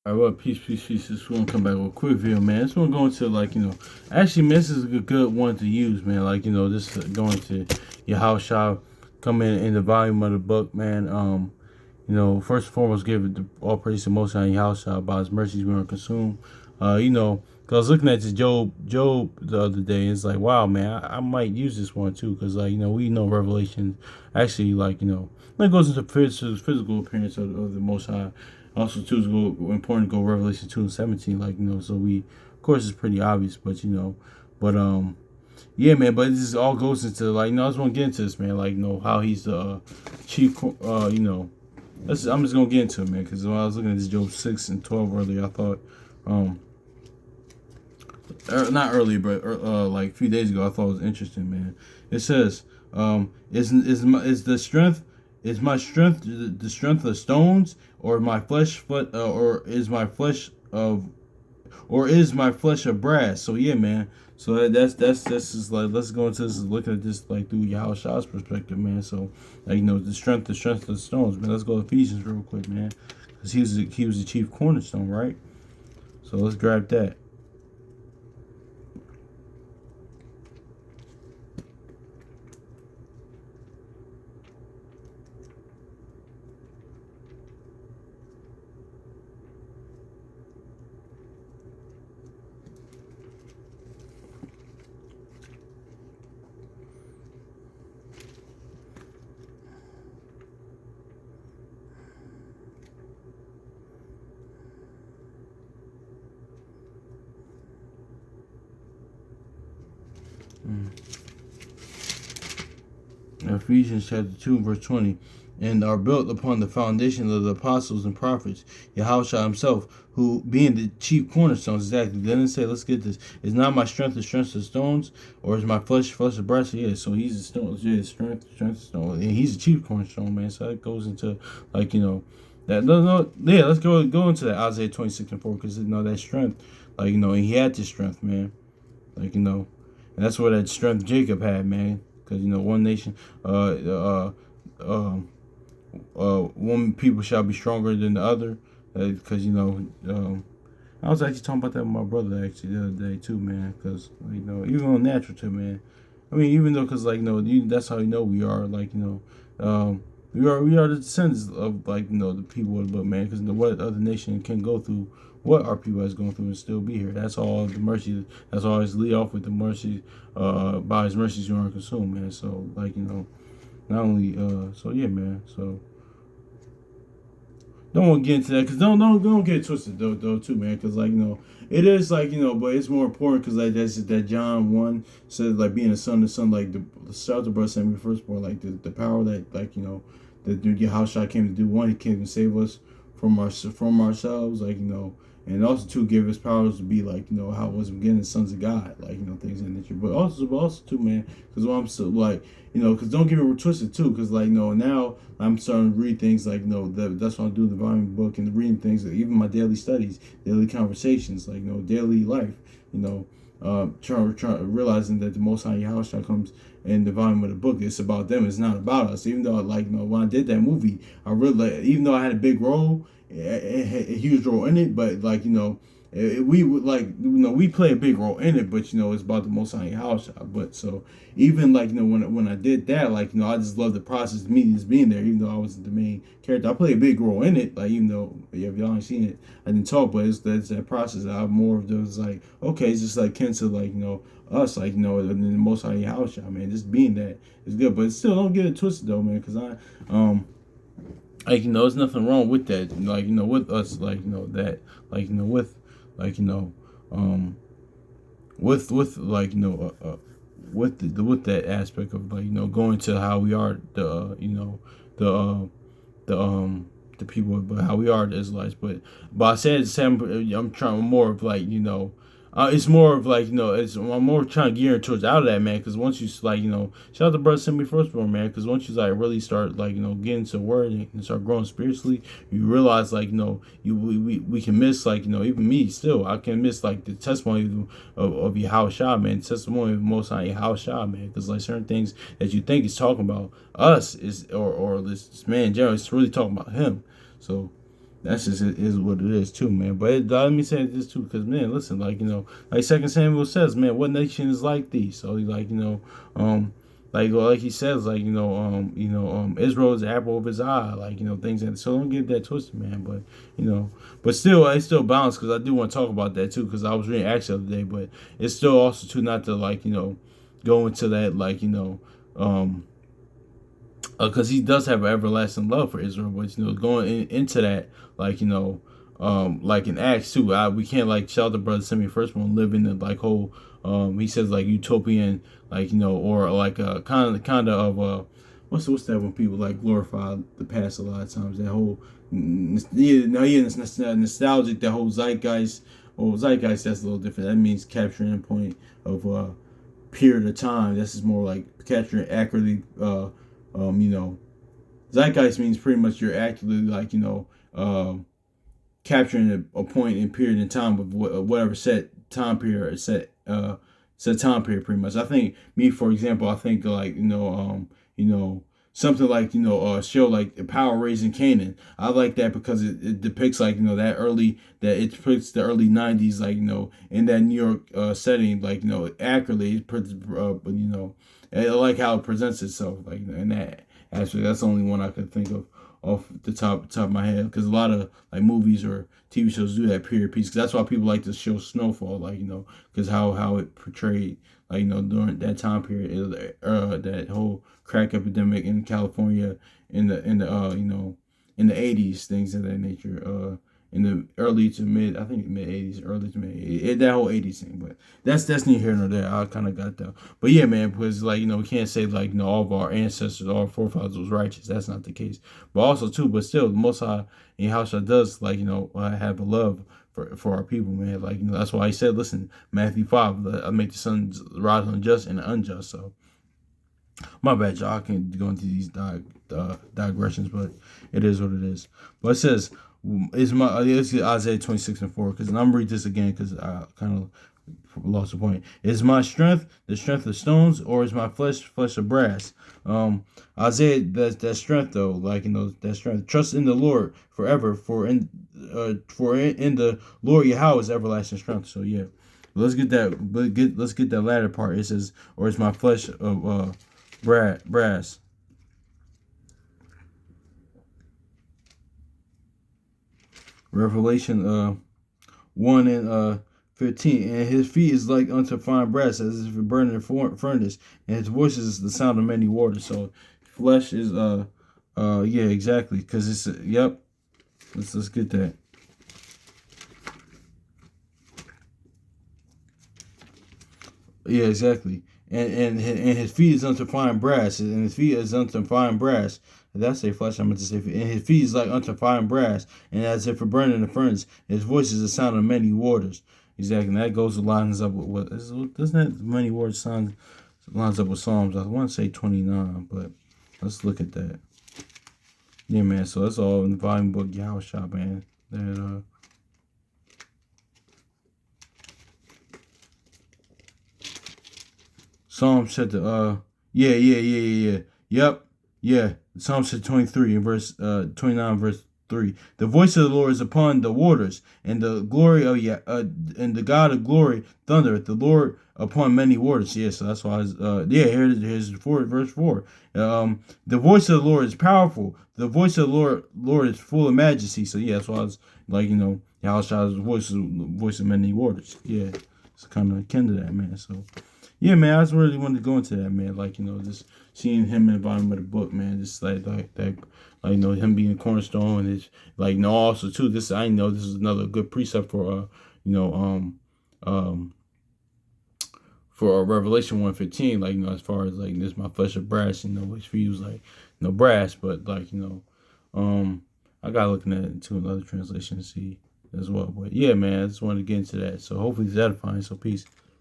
All right, well, peace. Just want to come back with a quick video, man. Just want to go into, actually, man, this is a good one to use, man. This going to your house shop, come in the volume of the book, man. First and foremost, give it all praise to Most High in your house shop. By His mercies we are consumed. Cause I was looking at this Job the other day, and it's like, wow, man, I might use this one too, cause we know Revelation, actually, that goes into physical appearance of the Most High. Also, too, is important to go Revelation 2:17, so of course, it's pretty obvious, but yeah, man, but this all goes into, I just want to get into this, man, how he's the chief, I'm just going to get into it, man, because when I was looking at this Job 6 and 12 earlier, I thought, not earlier, but like a few days ago, I thought it was interesting, man. It says, is the strength is my strength the strength of stones, or my flesh, or is my flesh of brass? So yeah, man. So that's just like, let's go into this, looking at this like through Yahweh Shah's perspective, man. So the strength of the stones, man. Let's go to Ephesians real quick, man, because he was the chief cornerstone, right? So let's grab that. Ephesians chapter 2, verse 20, and are built upon the foundation of the apostles and prophets, Yahushua himself, who being the chief cornerstone, exactly. Then it say, let's get this. Is not my strength the strength of stones, or is my flesh of brass? Yeah, so he's the stone, yeah, strength of stone. And he's the chief cornerstone, man. So that goes into that no, yeah, let's go into that Isaiah 26:4, because that strength, and he had this strength, man. And that's where that strength Jacob had, man. Because one nation, one people shall be stronger than the other. Because I was actually talking about that with my brother actually the other day too, man. Because even on natural too, man. I mean, even though, because that's how we are. We are the descendants of the people of the book, man. Because what other nation can go through what our people has gone through and still be here. That's all the mercy. That's always lead off with the mercy. By His mercies you aren't consumed, man. So not only so yeah, man. So don't want to get into that, because don't get it twisted though too, man. Because it is but it's more important, because that's that John 1 says, being a son, the start the brother sent me firstborn, the power that that Yahushua came to do. One, He came to save us from ourselves, and also to give us powers to be how it was beginning, the sons of God, things in nature. But also too, man, because I'm so because don't get me twisted too, because now I'm starting to read things that's what I'm doing, the volume book, and reading things, even my daily studies, daily conversations, daily life, realizing that the Most High Yahweh comes in the volume of the book. It's about them. It's not about us. Even though when I did that movie, I really, even though I had a big role, a huge role in it, but we would we play a big role in it, but it's about the Most High house. But so even when I did that, I just love the process of me just being there, even though I wasn't the main character. I play a big role in it, even though if y'all ain't seen it, I didn't talk, but that's that process. I have more of those okay, it's just kin to us, in the Most High house, man. Just being that is good, but still don't get it twisted though, man, because there's nothing wrong with that. With us, that, with, with that aspect of going to how we are the people, but how we are the Israelites. But I said I'm trying more of it's more of I'm more trying to gear towards out of that, man. Because once you shout out to brother send me firstborn, man. Because once you really start getting into word and start growing spiritually, you realize we can miss even me still, I can miss the testimony of Yahweh Shah, man. The testimony of Most High Yahweh Shah, man. Because certain things that you think is talking about us is or this man in general, it's really talking about him. So That's just is what it is too, man. But let me say this too, because man, listen, like like Second Samuel says, man, what nation is like these? So like like he says, like Israel is the apple of his eye, like things that. So don't get that twisted, man. But but still, it's still balanced because I do want to talk about that too, because I was reading Acts the other day, but it's still also too not to like go into that because he does have an everlasting love for Israel. But going into that, like in Acts 2, we can't like tell the brother send me firstborn live in the like whole. He says like utopian, or like kind of what's that when people like glorify the past a lot of times, that whole it's nostalgic, that whole zeitgeist. Well, zeitgeist, that's a little different. That means capturing a point of period of time. This is more like capturing accurately. You know, Zeitgeist means pretty much you're actively capturing a point in period in time of whatever set time period or set time period. Pretty much, I think me for example, I think something like a show like Power Raising Canaan. I like that because it depicts that it depicts the early '90s, in that New York setting, accurately. But I like how it presents itself, in that aspect. That's the only one I could think of off the top of my head, because a lot of like movies or TV shows do that period piece. Cause that's why people like to show Snowfall, because how it portrayed during that time period, that whole crack epidemic in California in the '80s, things of that nature. In the early to mid, I think mid '80s, early to mid '80s, that whole '80s thing. But that's neither here nor there. I kind of got that. But yeah, man, because we can't say all of our ancestors, all our forefathers was righteous. That's not the case. But also too, but still, the Most High in Yahusha does have a love for our people, man. That's why he said, listen, Matthew 5, I make the sun rise on just and the unjust. So my bad, y'all. I can't go into these digressions, but it is what it is. But it says, it's Isaiah 26:4, because I'm gonna read this again because I kind of lost the point. Is my strength the strength of stones, or is my flesh of brass? Isaiah, that strength though, that strength. Trust in the Lord forever, for in the Lord Yahweh is everlasting strength. So yeah, let's get that. Let's get that latter part. It says, or is my flesh of brass. Revelation 1 and 15. And his feet is like unto fine brass, as if it burned in a furnace, and his voice is the sound of many waters. So flesh is yeah, exactly, because it's yep. Let's get that. Yeah, exactly. And his feet is unto fine brass, and his feet is unto fine brass. That's a flesh. I'm going to say, and his feet is like unto fine brass, and as if it burned in the furnace. His voice is the sound of many waters. Exactly. And that goes lines up with what doesn't that many waters sound lines up with Psalms? I want to say 29, but let's look at that. Yeah, man. So that's all in the volume book Yahushua, man. That Psalm chapter yeah. Yep. Yeah. Psalm chapter 23 and verse 29 verse 3. The voice of the Lord is upon the waters, and the glory of and the God of glory thundereth, the Lord upon many waters. Yeah, so that's why here's verse 4. The voice of the Lord is powerful. The voice of the Lord is full of majesty. So yeah, that's why it's Yahushua's voice of many waters. Yeah. It's kind of akin to that, man. So yeah, man, I just really wanted to go into that, man. Just seeing him in the bottom of the book, man. Just like that, him being a cornerstone, and it's also too. This I know this is another good precept for for Revelation 1:15. As far as this my flesh of brass, which views brass, but I gotta look into another translation to see as well. But yeah, man, I just wanted to get into that. So hopefully it's edifying. So peace.